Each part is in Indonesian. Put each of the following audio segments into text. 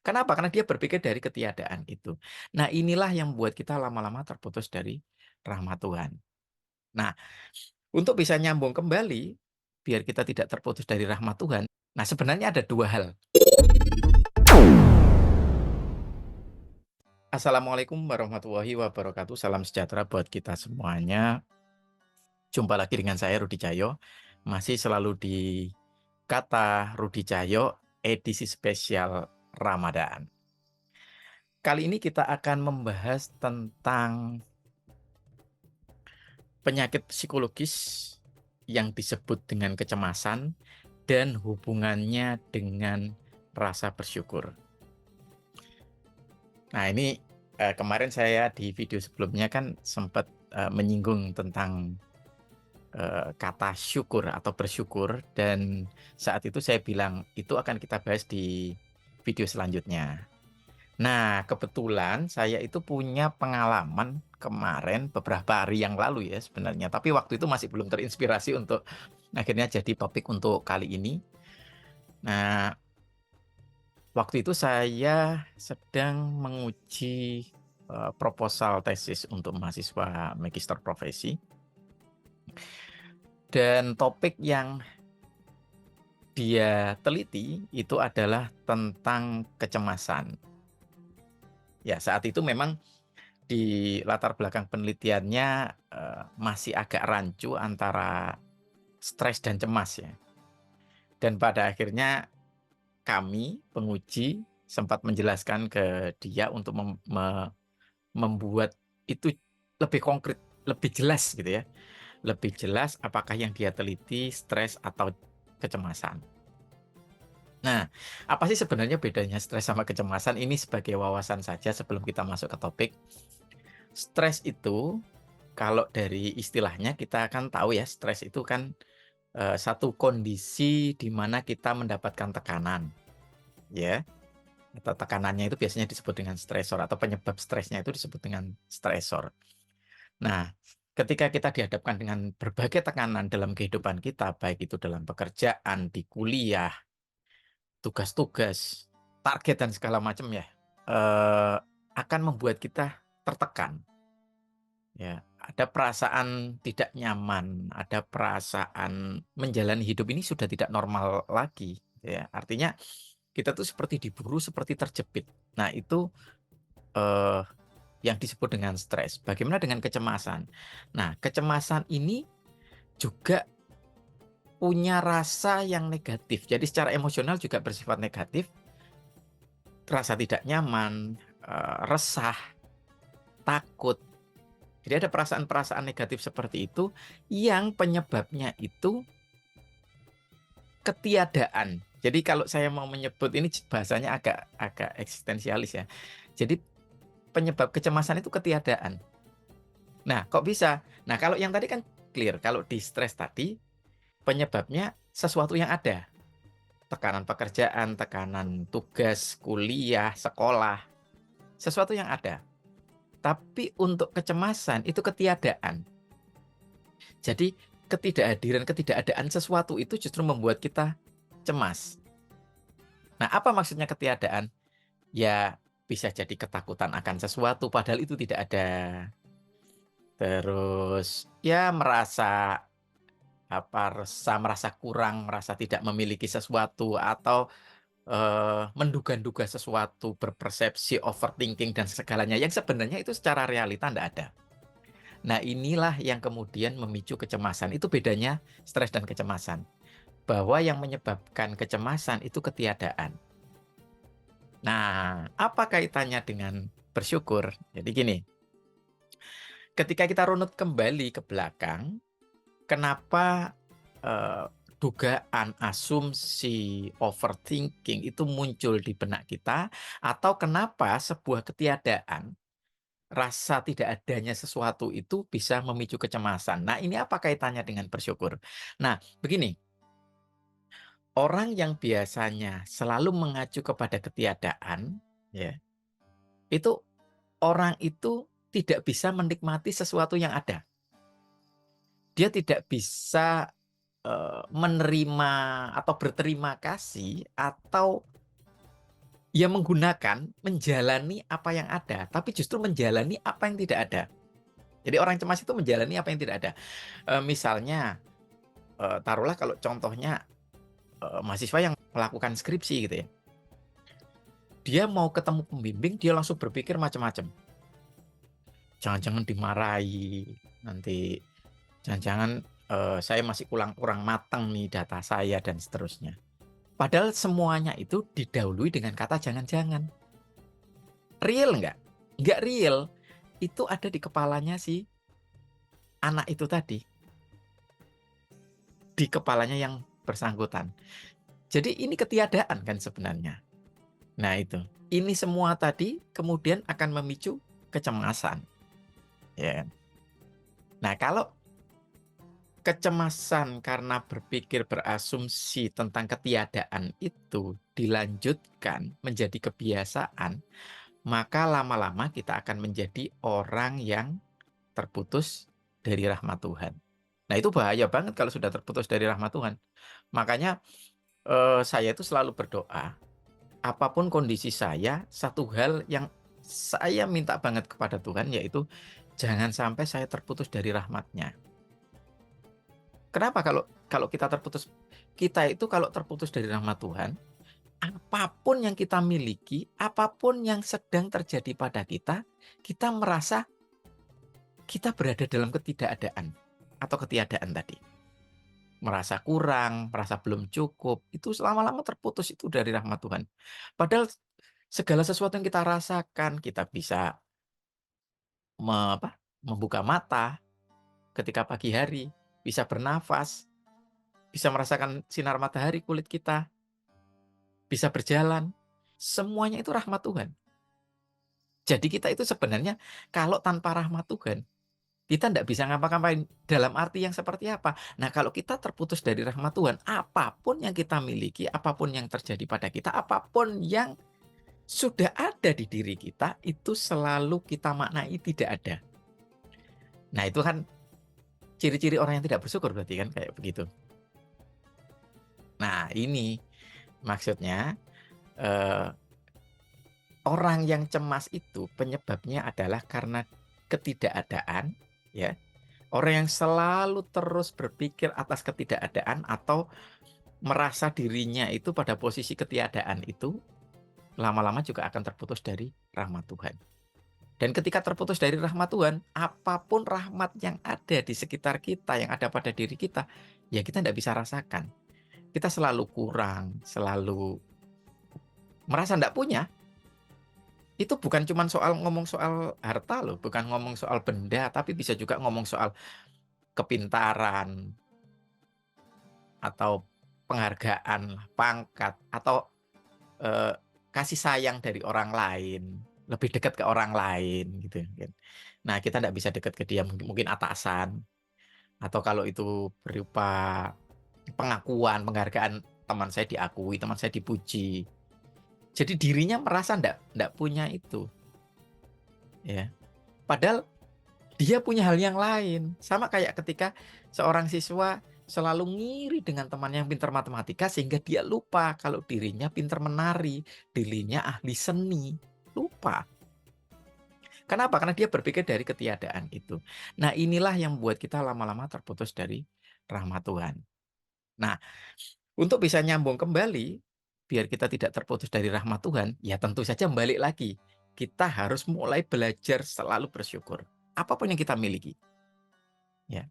Kenapa? Karena dia berpikir dari ketiadaan itu. Nah, inilah yang membuat kita lama-lama terputus dari rahmat Tuhan. Nah, untuk bisa nyambung kembali, biar kita tidak terputus dari rahmat Tuhan, nah sebenarnya ada dua hal. Assalamualaikum warahmatullahi wabarakatuh. Salam sejahtera buat kita semuanya. Jumpa lagi dengan saya Rudi Cahyo. Masih selalu di Kata Rudi Cahyo, edisi spesial Ramadan. Kali ini kita akan membahas tentang penyakit psikologis yang disebut dengan kecemasan dan hubungannya dengan rasa bersyukur. Nah, ini kemarin saya di video sebelumnya kan sempat menyinggung tentang kata syukur atau bersyukur, dan saat itu saya bilang itu akan kita bahas di video selanjutnya. Nah, kebetulan saya itu punya pengalaman kemarin beberapa hari yang lalu ya sebenarnya, tapi waktu itu masih belum terinspirasi untuk akhirnya jadi topik untuk kali ini. Nah, waktu itu saya sedang menguji proposal tesis untuk mahasiswa magister profesi, dan topik yang dia teliti itu adalah tentang kecemasan. Ya, saat itu memang di latar belakang penelitiannya masih agak rancu antara stres dan cemas ya. Dan pada akhirnya kami penguji sempat menjelaskan ke dia untuk membuat itu lebih konkret, lebih jelas gitu ya. Lebih jelas apakah yang dia teliti stres atau kecemasan. Nah, apa sih sebenarnya bedanya stres sama kecemasan? Ini sebagai wawasan saja sebelum kita masuk ke topik. Stres itu, kalau dari istilahnya kita akan tahu ya, stres itu kan satu kondisi di mana kita mendapatkan tekanan, ya. Atau tekanannya itu biasanya disebut dengan stresor, atau penyebab stresnya itu disebut dengan stresor. Nah, ketika kita dihadapkan dengan berbagai tekanan dalam kehidupan kita, baik itu dalam pekerjaan, di kuliah, tugas-tugas, target dan segala macam ya, akan membuat kita tertekan. Ya, ada perasaan tidak nyaman, ada perasaan menjalani hidup ini sudah tidak normal lagi, ya. Artinya kita tuh seperti diburu, seperti terjepit. Nah, itu eh, yang disebut dengan stres. Bagaimana dengan kecemasan? Nah, kecemasan ini juga punya rasa yang negatif. Jadi secara emosional juga bersifat negatif, rasa tidak nyaman, resah, takut. Jadi ada perasaan-perasaan negatif seperti itu yang penyebabnya itu ketiadaan. Jadi kalau saya mau menyebut ini bahasanya agak eksistensialis ya. Jadi penyebab kecemasan itu ketiadaan. Nah, kok bisa? Nah, kalau yang tadi kan clear. Kalau di stres tadi penyebabnya sesuatu yang ada. Tekanan pekerjaan, tekanan tugas, kuliah, sekolah, sesuatu yang ada. Tapi untuk kecemasan itu ketiadaan. Jadi ketidakadaan sesuatu itu justru membuat kita cemas. Nah, apa maksudnya ketiadaan? Ya, bisa jadi ketakutan akan sesuatu padahal itu tidak ada. Terus ya merasa kurang, merasa tidak memiliki sesuatu, atau menduga-duga sesuatu, berpersepsi, overthinking dan segalanya yang sebenarnya itu secara realita tidak ada. Nah, inilah yang kemudian memicu kecemasan. Itu bedanya stres dan kecemasan. Bahwa yang menyebabkan kecemasan itu ketiadaan. Nah, apa kaitannya dengan bersyukur? Jadi gini, ketika kita runut kembali ke belakang, kenapa eh, dugaan, asumsi, overthinking itu muncul di benak kita, atau kenapa sebuah ketiadaan, rasa tidak adanya sesuatu itu bisa memicu kecemasan. Nah, ini apa kaitannya dengan bersyukur? Nah, begini, orang yang biasanya selalu mengacu kepada ketiadaan, ya, itu orang itu tidak bisa menikmati sesuatu yang ada. Dia tidak bisa menerima atau berterima kasih, atau Ya menggunakan, menjalani apa yang ada, tapi justru menjalani apa yang tidak ada. Jadi orang cemas itu menjalani apa yang tidak ada. Misalnya, taruhlah kalau contohnya, mahasiswa yang melakukan skripsi gitu ya. Dia mau ketemu pembimbing, dia langsung berpikir macam-macam. Jangan-jangan dimarahi, nanti jangan-jangan, saya masih kurang matang nih data saya dan seterusnya. Padahal semuanya itu didahului dengan kata jangan-jangan. Real nggak? Nggak real. Itu ada di kepalanya si anak itu tadi. Di kepalanya yang bersangkutan. Jadi ini ketiadaan kan sebenarnya. Nah itu. Ini semua tadi kemudian akan memicu kecemasan. Ya kan? Nah kalau kecemasan karena berpikir berasumsi tentang ketiadaan itu dilanjutkan menjadi kebiasaan, maka lama-lama kita akan menjadi orang yang terputus dari rahmat Tuhan. Nah, itu bahaya banget kalau sudah terputus dari rahmat Tuhan. Makanya saya itu selalu berdoa, apapun kondisi saya, satu hal yang saya minta banget kepada Tuhan yaitu jangan sampai saya terputus dari rahmat-Nya. Kenapa kalau kalau kita itu kalau terputus dari rahmat Tuhan, apapun yang kita miliki, apapun yang sedang terjadi pada kita, kita merasa kita berada dalam ketidakadaan atau ketiadaan tadi. Merasa kurang, merasa belum cukup, itu lama-lama terputus itu dari rahmat Tuhan. Padahal segala sesuatu yang kita rasakan, kita bisa membuka mata ketika pagi hari, bisa bernafas, bisa merasakan sinar matahari kulit kita, bisa berjalan, semuanya itu rahmat Tuhan. Jadi kita itu sebenarnya kalau tanpa rahmat Tuhan, kita tidak bisa ngapa-ngapain. Dalam arti yang seperti apa? Nah, kalau kita terputus dari rahmat Tuhan, apapun yang kita miliki, apapun yang terjadi pada kita, apapun yang sudah ada di diri kita, itu selalu kita maknai tidak ada. Nah, itu kan ciri-ciri orang yang tidak bersyukur berarti kan kayak begitu. Nah, ini maksudnya eh, orang yang cemas itu penyebabnya adalah karena ketidakadaan, ya. Orang yang selalu terus berpikir atas ketidakadaan atau merasa dirinya itu pada posisi ketiadaan itu, lama-lama juga akan terputus dari rahmat Tuhan. Dan ketika terputus dari rahmat Tuhan, apapun rahmat yang ada di sekitar kita, yang ada pada diri kita, ya kita tidak bisa rasakan. Kita selalu kurang, selalu merasa tidak punya. Itu bukan cuma ngomong soal harta loh, bukan ngomong soal benda, tapi bisa juga ngomong soal kepintaran, atau penghargaan, pangkat, atau kasih sayang dari orang lain, lebih dekat ke orang lain gitu kan. Nah, kita tidak bisa dekat ke dia, mungkin atasan, atau kalau itu berupa pengakuan, penghargaan, teman saya diakui, teman saya dipuji. Jadi dirinya merasa ndak punya itu, ya. Padahal dia punya hal yang lain. Sama kayak ketika seorang siswa selalu ngiri dengan teman yang pintar matematika sehingga dia lupa kalau dirinya pintar menari, dirinya ahli seni. Lupa. Kenapa? Karena dia berpikir dari ketiadaan itu. Nah, inilah yang membuat kita lama-lama terputus dari rahmat Tuhan. Nah, untuk bisa nyambung kembali, biar kita tidak terputus dari rahmat Tuhan, ya tentu saja balik lagi. Kita harus mulai belajar selalu bersyukur. Apapun yang kita miliki. Ya.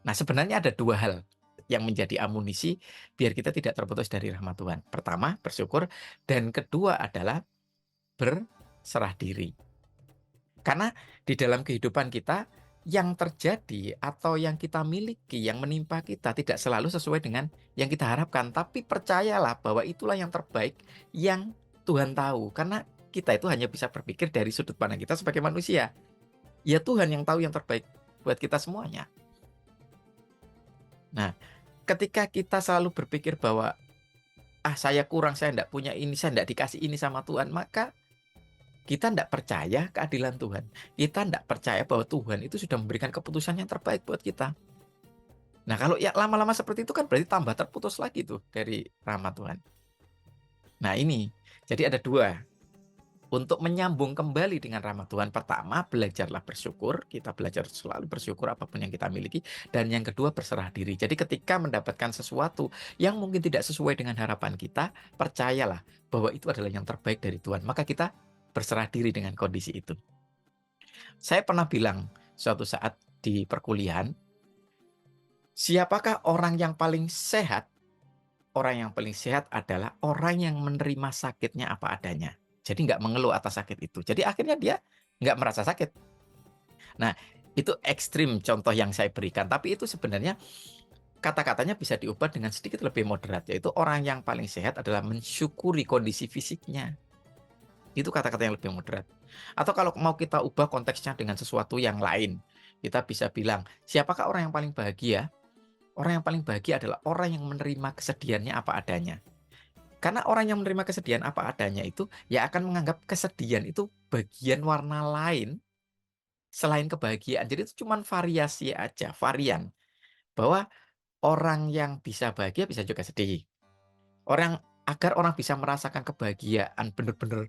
Nah, sebenarnya ada dua hal yang menjadi amunisi biar kita tidak terputus dari rahmat Tuhan. Pertama, bersyukur. Dan kedua adalah berserah diri. Karena di dalam kehidupan kita, yang terjadi atau yang kita miliki, yang menimpa kita tidak selalu sesuai dengan yang kita harapkan. Tapi percayalah bahwa itulah yang terbaik yang Tuhan tahu. Karena kita itu hanya bisa berpikir dari sudut pandang kita sebagai manusia. Ya Tuhan yang tahu yang terbaik buat kita semuanya. Nah, ketika kita selalu berpikir bahwa saya kurang, saya tidak punya ini, saya tidak dikasih ini sama Tuhan, maka kita tidak percaya keadilan Tuhan. Kita tidak percaya bahwa Tuhan itu sudah memberikan keputusan yang terbaik buat kita. Nah, kalau ya lama-lama seperti itu kan berarti tambah terputus lagi tuh dari rahmat Tuhan. Nah, ini Jadi ada dua. Untuk menyambung kembali dengan rahmat Tuhan, pertama belajarlah bersyukur, kita belajar selalu bersyukur apapun yang kita miliki, dan yang kedua berserah diri. Jadi ketika mendapatkan sesuatu yang mungkin tidak sesuai dengan harapan kita, percayalah bahwa itu adalah yang terbaik dari Tuhan. Maka kita berserah diri dengan kondisi itu. Saya pernah bilang suatu saat di perkuliahan, siapakah orang yang paling sehat? Orang yang paling sehat adalah orang yang menerima sakitnya apa adanya. Jadi nggak mengeluh atas sakit itu. Jadi akhirnya dia nggak merasa sakit. Nah, itu ekstrim contoh yang saya berikan. Tapi itu sebenarnya kata-katanya bisa diubah dengan sedikit lebih moderat. Yaitu orang yang paling sehat adalah mensyukuri kondisi fisiknya. Itu kata-kata yang lebih moderat. Atau kalau mau kita ubah konteksnya dengan sesuatu yang lain. Kita bisa bilang, siapakah orang yang paling bahagia? Orang yang paling bahagia adalah orang yang menerima kesedihannya apa adanya. Karena orang yang menerima kesedihan apa adanya itu ya akan menganggap kesedihan itu bagian warna lain selain kebahagiaan. Jadi itu cuma variasi aja, varian. Bahwa orang yang bisa bahagia bisa juga sedih. Agar orang bisa merasakan kebahagiaan benar-benar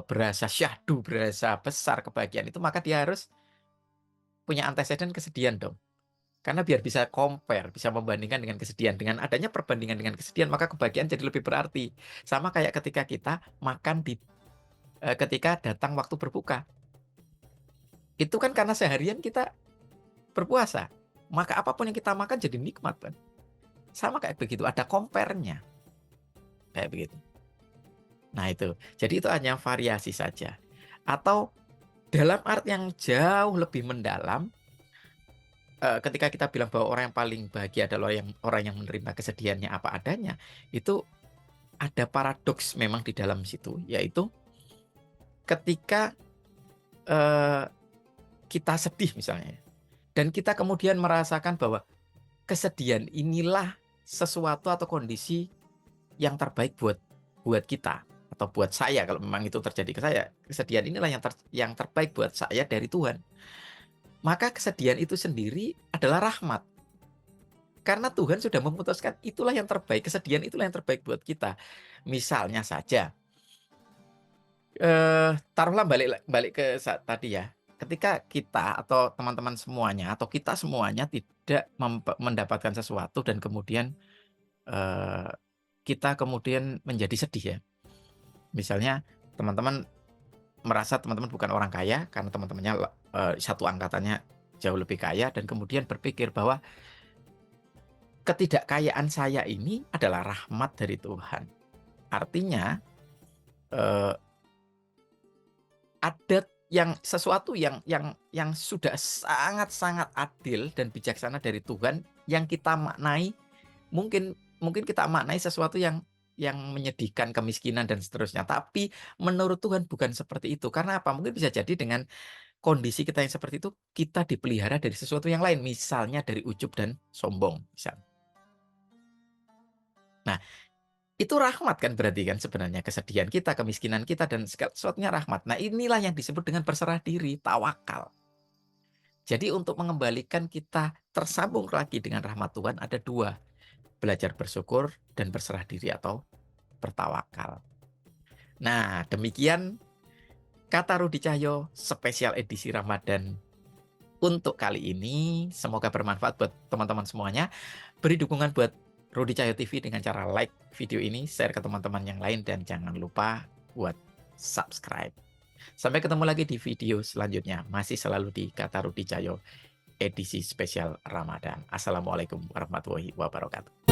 berasa syahdu, berasa besar kebahagiaan itu, maka dia harus punya antecedent kesedihan dong. Karena biar bisa compare, bisa membandingkan dengan kesedihan. Dengan adanya perbandingan dengan kesedihan, maka kebahagiaan jadi lebih berarti. Sama kayak ketika kita makan ketika datang waktu berbuka. Itu kan karena seharian kita berpuasa. Maka apapun yang kita makan jadi nikmat kan. Sama kayak begitu, ada compare-nya. Kayak begitu. Nah itu, jadi itu hanya variasi saja. Atau dalam art yang jauh lebih mendalam, ketika kita bilang bahwa orang yang paling bahagia adalah orang yang menerima kesedihannya apa adanya, itu ada paradoks memang di dalam situ, yaitu ketika kita sedih misalnya, dan kita kemudian merasakan bahwa kesedihan inilah sesuatu atau kondisi yang terbaik buat kita atau buat saya, kalau memang itu terjadi ke saya, kesedihan inilah yang terbaik buat saya dari Tuhan. Maka kesedihan itu sendiri adalah rahmat. Karena Tuhan sudah memutuskan itulah yang terbaik, kesedihan itulah yang terbaik buat kita. Misalnya saja, taruhlah balik ke saat tadi ya. Ketika kita atau teman-teman semuanya atau kita semuanya tidak mendapatkan sesuatu dan kemudian kita kemudian menjadi sedih ya. Misalnya teman-teman merasa teman-teman bukan orang kaya karena teman-temannya satu angkatannya jauh lebih kaya dan kemudian berpikir bahwa ketidakkayaan saya ini adalah rahmat dari Tuhan. Artinya ada sesuatu yang sudah sangat-sangat adil dan bijaksana dari Tuhan yang kita maknai mungkin kita maknai sesuatu yang menyedihkan, kemiskinan dan seterusnya. Tapi menurut Tuhan bukan seperti itu. Karena apa? Mungkin bisa jadi dengan kondisi kita yang seperti itu kita dipelihara dari sesuatu yang lain, misalnya dari ujub dan sombong, misal. Nah, itu rahmat kan berarti kan sebenarnya kesedihan kita, kemiskinan kita dan segala sesuatunya rahmat. Nah, inilah yang disebut dengan berserah diri, tawakal. Jadi untuk mengembalikan kita tersambung lagi dengan rahmat Tuhan ada dua. Belajar bersyukur dan berserah diri atau bertawakal. Nah, demikian kata Rudi Cahyo spesial edisi Ramadan untuk kali ini. Semoga bermanfaat buat teman-teman semuanya. Beri dukungan buat Rudi Cahyo TV dengan cara like video ini, share ke teman-teman yang lain, dan jangan lupa buat subscribe. Sampai ketemu lagi di video selanjutnya. Masih selalu di Kata Rudi Cahyo edisi spesial Ramadan. Assalamualaikum warahmatullahi wabarakatuh.